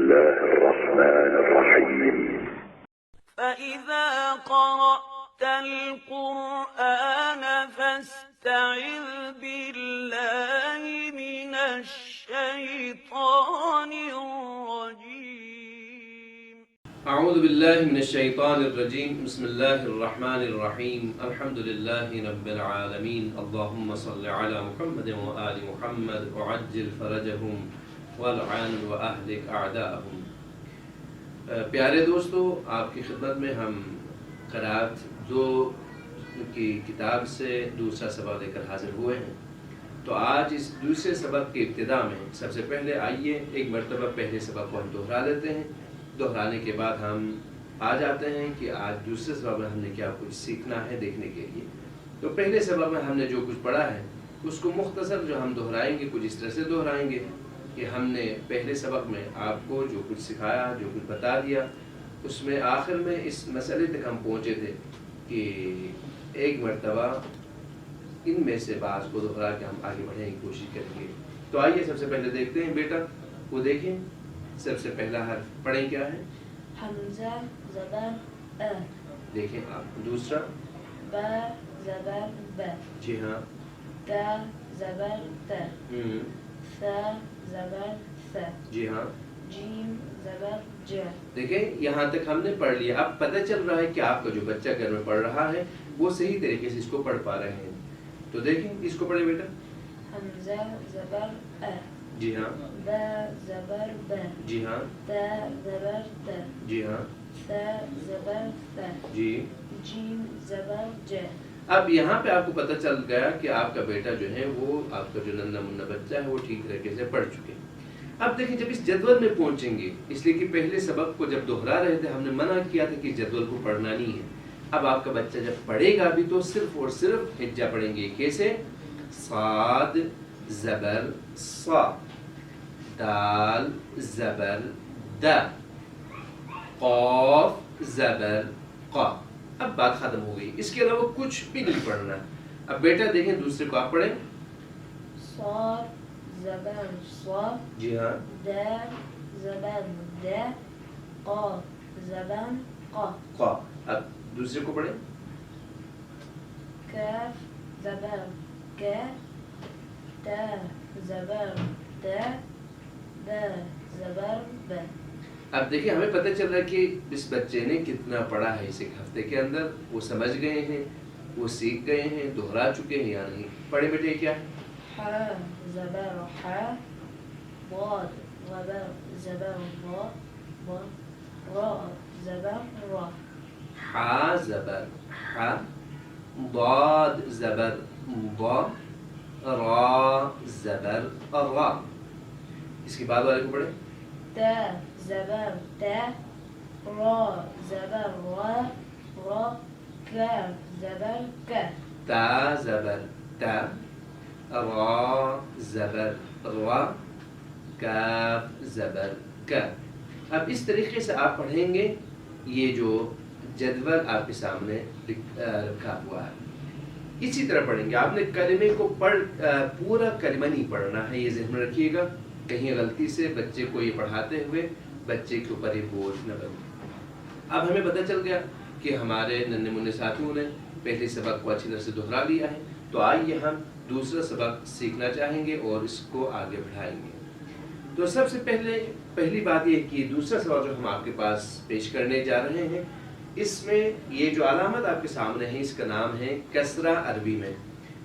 الله الرحمن الرحيم. فإذا قرأت القرآن فاستعذ بالله من الشيطان الرجيم. اعوذ باللہ من الشیطان الرجیم. بسم اللہ الرحمن الرحیم. الحمد للہ رب العالمین. اللہم صل علی محمد و آل محمد وعجل فرجہم والعن واہلک اعداءہم. پیارے دوستو، آپ کی خدمت میں ہم قرأت 2 کی کتاب سے دوسرا سبق لے کر حاضر ہوئے ہیں. تو آج اس دوسرے سبق کی ابتدا میں سب سے پہلے آئیے ایک مرتبہ پہلے سبق کو ہم دہرا لیتے ہیں. دہرانے کے بعد ہم آ جاتے ہیں کہ آج دوسرے سبق میں ہم نے کیا کچھ سیکھنا ہے دیکھنے کے لیے. تو پہلے سبق میں ہم نے جو کچھ پڑھا ہے اس کو مختصر جو ہم دہرائیں گے کچھ اس طرح سے دہرائیں گے کہ ہم نے پہلے سبق میں آپ کو جو کچھ سکھایا، جو کچھ بتا دیا، اس میں آخر میں اس مسئلے تک ہم پہنچے تھے کہ ایک مرتبہ ان میں سے بعض کو دہرا کے ہم آگے بڑھنے کی کوشش کریں گے. تو آئیے سب سے پہلے دیکھتے ہیں. بیٹا وہ دیکھیں، سب سے پہلا حرف پڑھیں کیا ہے؟ حمزہ زبر ا. دیکھیں آپ. دوسرا با زبر ب. جی ہاں. تا زبر ت. ثا زبر ث. جی ہاں. جیم زبر ج. دیکھیں یہاں تک ہم نے پڑھ لیا. اب پتہ چل رہا ہے کہ آپ کا جو بچہ گھر میں پڑھ رہا ہے وہ صحیح طریقے سے اس کو پڑھ پا رہے ہیں. تو دیکھیں اس کو پڑھیں بیٹا. حمزہ زبر ا. جی ہاں. با زبر ب. جی ہاں. تا زبر ت. جی ہاں. ثا زبر ث. جی. جیم زبر ج. اب یہاں پہ آپ کو پتہ چل گیا کہ آپ کا بیٹا جو ہے وہ آپ کا جو ننھا منھا بچہ ہے وہ ٹھیک طریقے سے پڑھ چکے. اب دیکھیں جب اس جدول میں پہنچیں گے، اس لیے کہ پہلے سبق کو جب دہرا رہے تھے ہم نے منع کیا تھا کہ جدول کو پڑھنا نہیں ہے. اب آپ کا بچہ جب پڑھے گا بھی تو صرف اور صرف ہجا پڑھیں گے. کیسے؟ صاد زبر صا، دال زبر دا، قاف زبر قا. اب بات ختم ہو گئی. اس کے علاوہ کچھ بھی نہیں پڑھنا. اب بیٹا دیکھیں دوسرے کو آپ پڑھیں. صاد زبر صا. جی ہاں. دال زبر د. قاف زبر قا. قا. اب دوسرے کو پڑھیں. کاف زبر ک. تا زبر تا. با زبر ب. اب دیکھیں ہمیں پتہ چل رہا ہے کہ اس بچے نے کتنا پڑھا ہے اس ایک ہفتے کے اندر. وہ سمجھ گئے ہیں، وہ سیکھ گئے ہیں، دہرا چکے ہیں یا نہیں. پڑھے بیٹے کیا ہے؟ ح زبر ح. ضاد زبر ضا. را زبر را. حا زبر حا، ضاد زبر ضا، را زبر را. اس کے بعد والے کو پڑھیں. تا زبر تا. را زبر را. را. کاف زبر کا. تا زبر تا، را زبر را، کاف زبر کا. اب اس طریقے سے آپ پڑھیں گے. یہ جو جدول آپ کے سامنے رکھا ہوا ہے اسی طرح پڑھیں گے. آپ نے کلمے کو پورا کلمہ نہیں پڑھنا ہے، یہ ذہن میں رکھیے گا. کہیں غلطی سے بچے کو یہ پڑھاتے ہوئے بچے کے اوپر یہ بوجھ نہ بنے. اب ہمیں پتہ چل گیا کہ ہمارے ننھے منھے ساتھیوں نے پہلے سبق کو اچھی طرح سے دہرا لیا ہے. تو آئیے ہم دوسرا سبق سیکھنا چاہیں گے اور اس کو آگے بڑھائیں گے. تو سب سے پہلی بات یہ کہ دوسرا سبق جو ہم آپ کے پاس پیش کرنے جا رہے ہیں، اس میں یہ جو علامت آپ کے سامنے ہے اس کا نام ہے کسرہ. عربی میں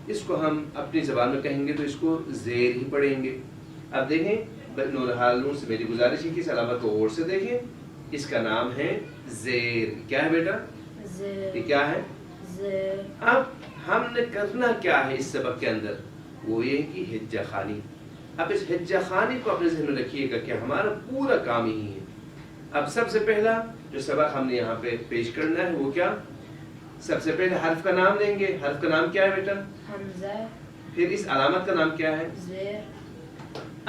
اس کو ہم اپنی زبان میں کہیں گے تو اس کو زیر ہی پڑھیں گے. اب دیکھیں نورحالوں سے میری گزارش ہے کہ اس علامت کو غور سے دیکھیں. اس کا نام ہے زیر. کیا ہے بیٹا؟ زیر. یہ کیا ہے؟ زیر. اب ہم نے کرنا کیا ہے اس سبق کے اندر؟ وہ یہ کہ ہجہ خوانی. اب اس ہجہ خوانی کو اپنے ذہن میں رکھیے گا کہ ہمارا پورا کام یہی ہے. اب سب سے پہلا جو سبق ہم نے یہاں پہ پیش کرنا ہے وہ کیا؟ سب سے پہلے حرف کا نام لیں گے. حرف کا نام کیا ہے بیٹا؟ حمزہ. پھر اس علامت کا نام کیا ہے؟ زیر.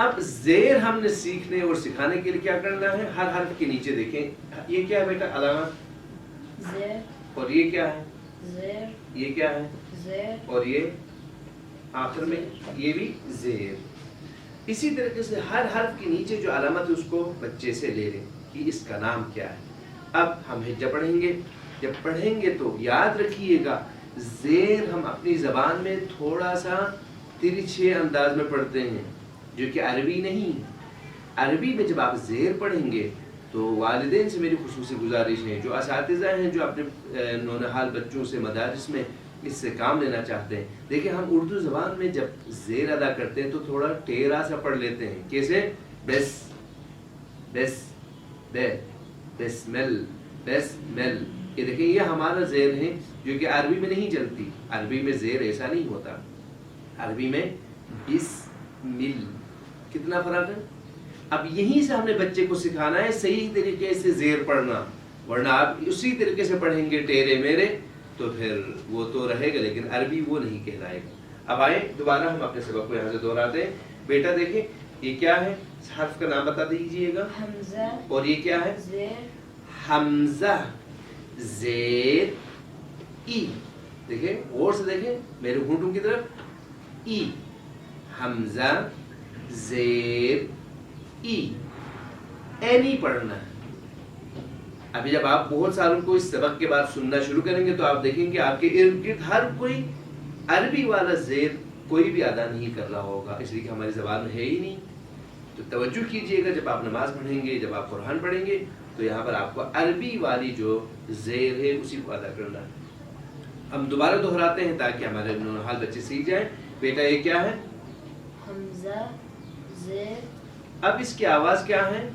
اب زیر ہم نے سیکھنے اور سکھانے کے لیے کیا کرنا ہے؟ ہر حرف کے نیچے دیکھیں یہ کیا ہے بیٹا؟ علامت. زیر. اور یہ کیا ہے؟ زیر. یہ کیا ہے؟ زیر. اور یہ آخر میں یہ بھی زیر. اسی طریقے سے ہر حرف کے نیچے جو علامت ہے اس کو بچے سے لے لیں کہ اس کا نام کیا ہے. اب ہم ہجہ پڑھیں گے. جب پڑھیں گے تو یاد رکھیے گا زیر ہم اپنی زبان میں تھوڑا سا ترچھے انداز میں پڑھتے ہیں جو کہ عربی نہیں. عربی میں جب آپ زیر پڑھیں گے تو والدین سے میری خصوصی گزارش ہے، جو اساتذہ ہیں جو اپنے نونہال بچوں سے مدارس میں اس سے کام لینا چاہتے ہیں، دیکھیں ہم اردو زبان میں جب زیر ادا کرتے ہیں تو تھوڑا ٹیڑھا سا پڑھ لیتے ہیں. کیسے؟ بس بس بے بسمل بسمل. یہ دیکھیں یہ ہمارا زیر ہے جو کہ عربی میں نہیں چلتی. عربی میں زیر ایسا نہیں ہوتا. عربی میں بسمل. کتنا فرق ہے؟ اب یہیں سے ہم نے بچے کو سکھانا ہے صحیح طریقے سے زیر پڑھنا، ورنہ آپ اسی طریقے سے پڑھیں گے ٹیرے میرے تو پھر وہ تو رہے گا لیکن عربی وہ نہیں کہلائے گا. اب آئیں دوبارہ ہم اپنے سبق کو یہاں سے دہراتے ہیں. بیٹا دیکھیں یہ کیا ہے؟ حرف کا نام بتا دیجئے گا. حمزہ. اور یہ کیا ہے؟ زیر. حمزہ زیر ای. دیکھیں غور سے دیکھیں میرے ہونٹوں کی طرف. ای. حمزہ زیر ای. اے نہیں پڑھنا ہے. ابھی جب آپ بہت سالوں کو اس سبق کے بعد سننا شروع کریں گے تو آپ دیکھیں گے آپ کے ارد گرد ہر کوئی عربی والا زیر کوئی بھی ادا نہیں کر رہا ہوگا، اس لیے کہ ہماری زبان میں ہے ہی نہیں. تو توجہ کیجئے گا جب آپ نماز پڑھیں گے، جب آپ قرآن پڑھیں گے تو یہاں پر آپ کو عربی والی جو زیر ہے اسی کو ادا کرنا ہے. ہم دوبارہ دہراتے ہیں تاکہ ہمارے نونہال بچے سیکھ جائیں. بیٹا یہ کیا ہے؟ حمزہ زیر. اب اس کی آواز کیا ہے؟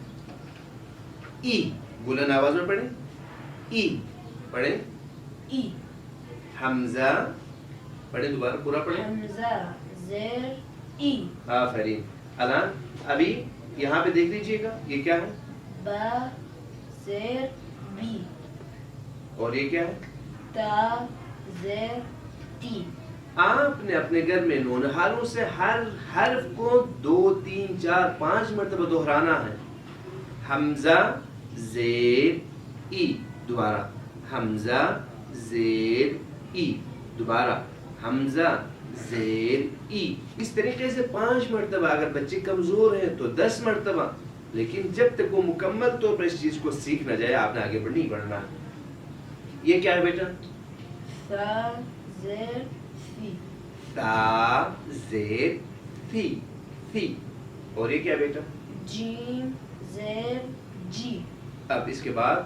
ای. بلند آواز میں پڑھیں. ای پڑھیں. ای. حمزہ پڑھیں. دوبارہ پورا پڑھیں. حمزہ زیر ای. آفرین. الان ابھی یہاں پہ دیکھ لیجئے گا یہ کیا ہے؟ با زیر بی. اور یہ کیا ہے؟ تا زیر تی. آپ نے اپنے گھر میں نونہالوں سے ہر حرف کو 2 3 4 5 مرتبہ دہرانا ہے. حمزہ زیر ای. دوبارہ حمزہ زیر ای. دوبارہ حمزہ زیر ای. اس طریقے سے 5 مرتبہ. اگر بچے کمزور ہیں تو 10 مرتبہ، لیکن جب تک وہ مکمل طور پر اس چیز کو سیکھ نہ جائے آپ نے آگے نہیں بڑھنا. یہ کیا ہے بیٹا؟ تا زیر فی. تا زیر تھی. تھی. اور یہ کیا ہے بیٹا؟ جیم زیر جی. اب اس کے بعد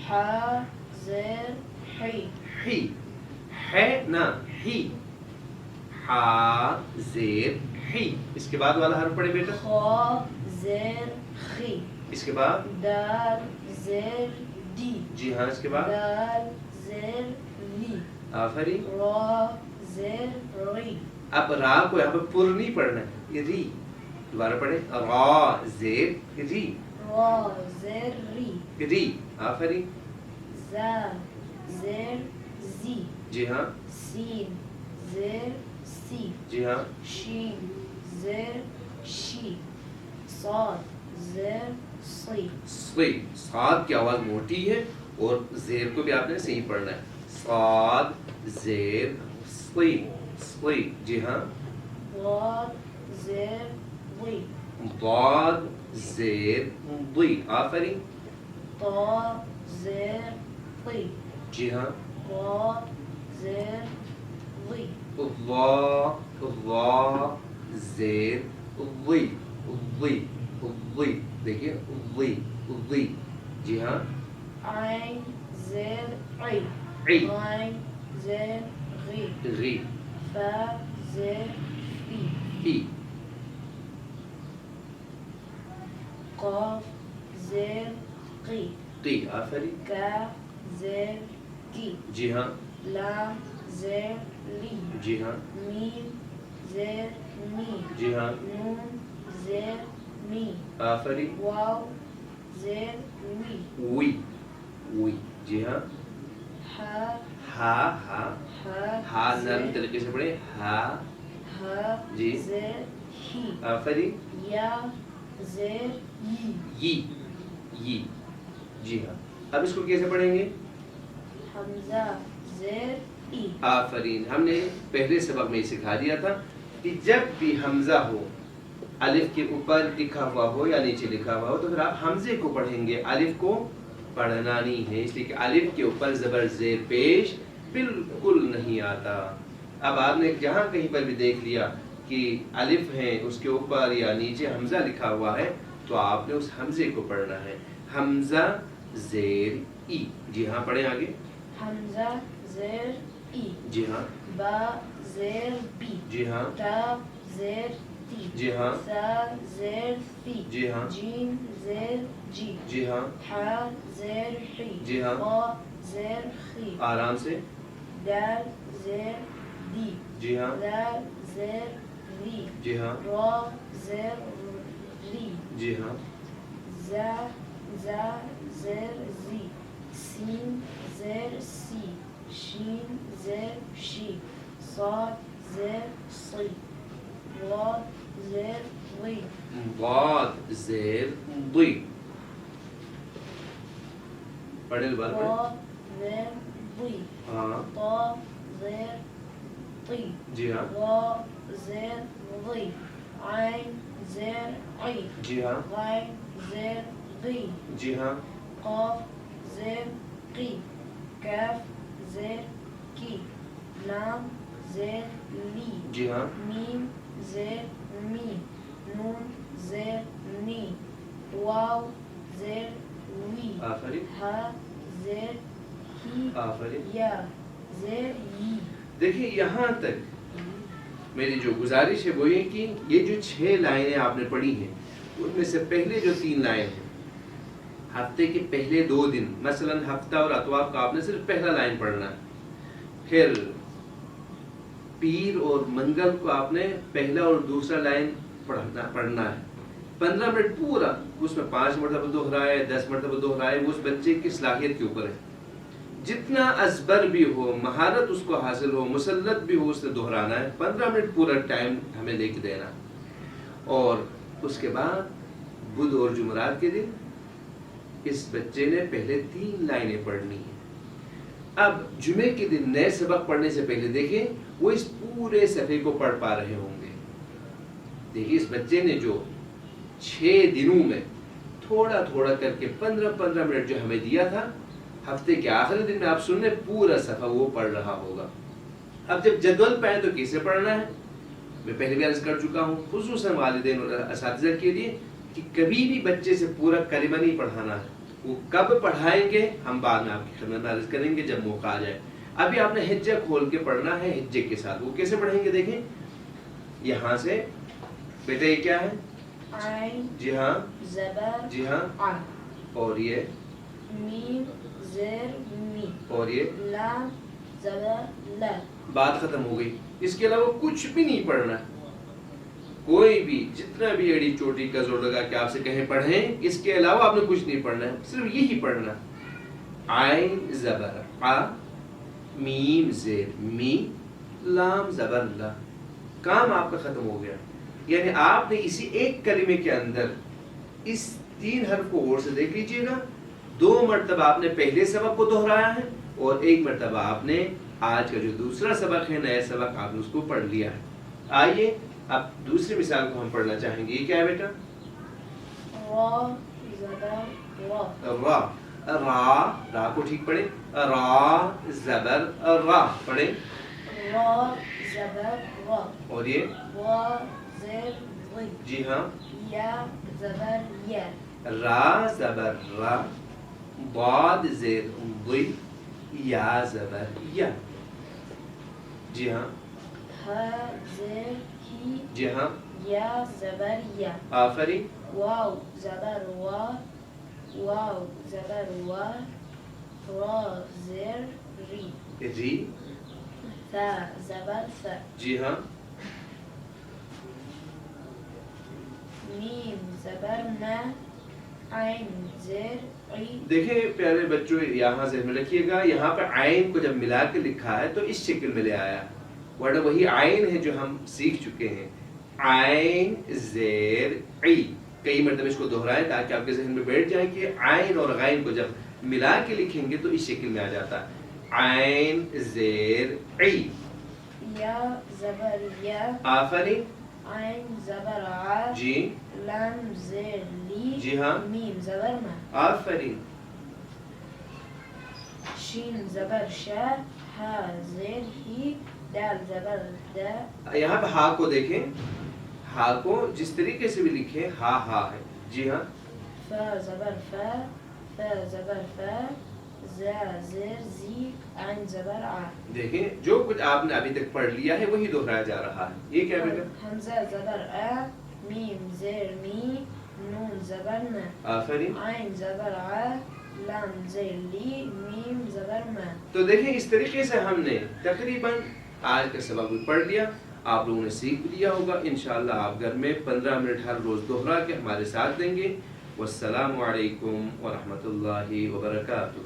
ہا زیر حی. ہی. ہے نا ہی. ہا زیر ہی. اس کے بعد والا حرف پڑھے بیٹا. خا زیر خی. اس کے بعد دال زیر دی. جی ہاں اس کے بعد دال زیر لی. آفرین. را زیر ری. اب را کو یہاں پر پر نہیں پڑھنا ہے، یہ ری. دوبارہ پڑھیں. را زیر ری. را زیر ری. ری. آفرین. زا زیر زی. جی ہاں. سین زیر سی. جی ہاں. شین زیر شی. صاد زیر سی. صی. صاد کی آواز موٹی ہے اور زیر کو بھی آپ نے صحیح پڑھنا ہے. صاد زیر صی. صی. جی ہاں. ضاد زیر ضی. ضاد زیر ضی. آفرین. طا زیر طی. جی ہاں. ضا زیر ضی. ضا. ضا زیر ضی. ضی. ضی. دیکھیے ضی. ضی. جی ہاں. عین زیر عی. عی. غین زیر غی. غی. فا زیر فی. فی. قاف زیر قی. قی. آفرین. کاف زیر کی. جی ہاں. لام زیر لی. جی ہاں. میم زیر می. جی ہاں. نون زیر می. آفرین. واو زیر وی. وی. وی. جی ہاں. ہا ہا. ہا. ہا ہا نرم زیر طریقے سے پڑھیں. ہا. ہا جی. زیر ہی. آفرین. یا زیر ی. یی. یی. جی ہاں. اب اس کو کیسے پڑھیں گے؟ حمزہ زیر ای. آفرین. ہم نے پہلے سبق میں سکھا دیا تھا کہ جب بھی حمزہ ہو الف کے اوپر لکھا ہوا ہو یا نیچے لکھا ہوا ہو تو پھر آپ حمزے کو پڑھیں گے، الف کو پڑھنا نہیں ہے، اس لیے کہ الف کے اوپر زبر زیر پیش بالکل نہیں آتا۔ اب آپ نے جہاں کہیں پر بھی دیکھ لیا کہ الف ہے اس کے اوپر یا نیچے حمزہ لکھا ہوا ہے تو آپ نے اس حمزے کو پڑھنا ہے، حمزہ زیر ای۔ جی ہاں پڑھیں آگے۔ حمزہ زیر ای، جی ہاں با زیر بی، جی ہاں تا زیر تی، جی ہاں سا زیر ثی، جی ہاں جیم زیر جی، جی ہاں حا زیر حی، جی ہاں قا زیر خی، آرام سے دال زیر دی، جی ہاں زال زیر ری، جی ہاں را زیر ری، جی ہاں زا زیر زی، سین زیر سی، شین زیر شی، صاد زیر صی، ضاد زیر ضی، ضاد زیر ضی۔ پڑھیں دوبارہ پڑھیں۔ ضاد زیر ضی، ہاں طا زیر طی، جی ہاں ظا زیر ضی، عین زیر عی، جی ہاں غین زیر غی، جی ہاں قاف زیر قی، کاف زیر کی، لام زیر لی، جی ہاں میم زیر می، نون زیر نی، واو زیر وی، آفرین ہا زیر ہی، آفرین۔ یا زیر یی۔ دیکھیں یہاں تک میری جو گزارش ہے وہ یہ کہ یہ جو 6 لائنیں آپ نے پڑھی ہیں ان میں سے پہلے جو 3 لائن ہیں ہفتے کے پہلے 2 دن، مثلا ہفتہ اور اتوار کا آپ نے صرف پہلا لائن پڑھنا ہے، پھر پیر اور منگل کو آپ نے پہلا اور دوسرا لائن پڑھنا ہے 15 منٹ پورا، اس میں 5 مرتبہ دہرائے 10 مرتبہ دہرائے، وہ اس بچے کی صلاحیت کے اوپر ہے، جتنا ازبر بھی ہو، مہارت اس کو حاصل ہو، مسلط بھی ہو، اس سے دہرانا ہے 15 منٹ پورا ٹائم ہمیں لے کے دینا، اور اس کے بعد بدھ اور جمعرات کے دن اس بچے نے پہلے 3 لائنیں پڑھنی ہیں۔ اب جمعے کے دن نئے سبق پڑھنے سے پہلے دیکھیں وہ اس پورے صفحے کو پڑھ پا رہے ہوں گے۔ دیکھیں اس بچے نے جو 6 دنوں میں تھوڑا تھوڑا کر کے 15 منٹ جو ہمیں دیا تھا، ہفتے کے آخری دن میں آپ سننے پورا صفحہ وہ پڑھ رہا ہوگا۔ اب جب جدول پائیں تو کیسے پڑھنا ہے میں پہلے بھی عرض کر چکا ہوں، خصوصاً والدین اور اساتذہ کے لیے کہ کبھی بھی بچے سے پورا کلمہ نہیں پڑھانا ہے، وہ کب پڑھائیں گے ہم بعد میں آپ کی خدمت میں عرض کریں گے جب موقع آ جائے۔ ابھی آپ نے ہجہ کھول کے پڑھنا ہے ہجے کے ساتھ، وہ کیسے پڑھیں گے دیکھیں یہاں سے، بیٹا یہ کیا ہے؟ عین جی ہاں زبر جی ہاں، ع، اور یہ میم زیر می، اور یہ لام زبر ل، بات ختم ہو گئی۔ اس کے علاوہ کچھ بھی نہیں پڑھنا ہے، کوئی بھی جتنا بھی ایڑی چوٹی کا زور لگا کہ آپ سے کہیں پڑھیں، اس کے علاوہ آپ نے کچھ نہیں پڑھنا ہے، صرف یہی پڑھنا ہے۔ عین زبر ع، میم زیر می، لام زبر لا، کام آپ کا ختم ہو گیا۔ یعنی آپ نے اسی ایک کلمے کے اندر اس 3 حرف کو غور سے دیکھ لیجئے گا، 2 مرتبہ آپ نے پہلے سبق کو دہرایا ہے اور 1 مرتبہ آپ نے آج کا جو دوسرا سبق ہے، نیا سبق، آپ نے اس کو پڑھ لیا ہے۔ آئیے اب دوسری مثال کو ہم پڑھنا چاہیں گے۔ یہ کیا ہے بیٹا؟ را زبر را، را، را کو ٹھیک پڑھیں، را زبر را پڑھیں، را زبر را، اور یہ وا زیر ضی، جی ہاں یا زبر یا، را زبر را، ضاد زیر ضی، یا زبر یا، جی ہاں ہا زیر ہی، جی ہاں یا زبر یا، آفرین، واو زبر وا، واو زبر وا، را زیر ری، ری، ثا زبر ثا، جی ہاں میم زبر ما، عین زیر عی، دیکھیں پیارے بچوں یہاں ذہن میں رکھیے گا، یہاں پہ عین کو جب ملا کے لکھا ہے تو اس شکل میں لے آیا، ورنہ وہی عین ہے جو ہم سیکھ چکے ہیں، عین زیر عی، کئی مرتبہ اس کو دہرائیں تاکہ آپ کے ذہن میں بیٹھ جائے کہ عین اور غین کو جب ملا کے لکھیں گے تو اس شکل میں آ جاتا ہے، عین زیر عی، یا زبر یا، آفرین، عین زبر ع جی لام زیر لی جی ہاں میم زبر ما آفرین. شین زبر شا ہا زیر ہی دال زبر دا یہاں پہ ہا کو دیکھیں, ہا کو جس طریقے سے بھی لکھیں ہا ہا ہے. جی ہاں فا زبر فا فا زبر فا زا زیر زی عین زبر ع دیکھیں جو کچھ آپ نے ابھی تک پڑھ لیا ہے وہی دہرایا جا رہا ہے. یہ کیا بیٹا؟ حمزہ زبر ا میم زیر می نون زبر ن آفرین. عین زبر ع لام زیر لی میم زبر ما. تو دیکھیں اس طریقے سے ہم نے تقریباً آج کا سبق بھی پڑھ لیا. آپ لوگوں نے سیکھ بھی لیا ہوگا. انشاءاللہ آپ گھر میں 15 منٹ ہر روز دوہرا کے ہمارے ساتھ دیں گے. والسلام علیکم ورحمۃ اللہ وبرکاتہ.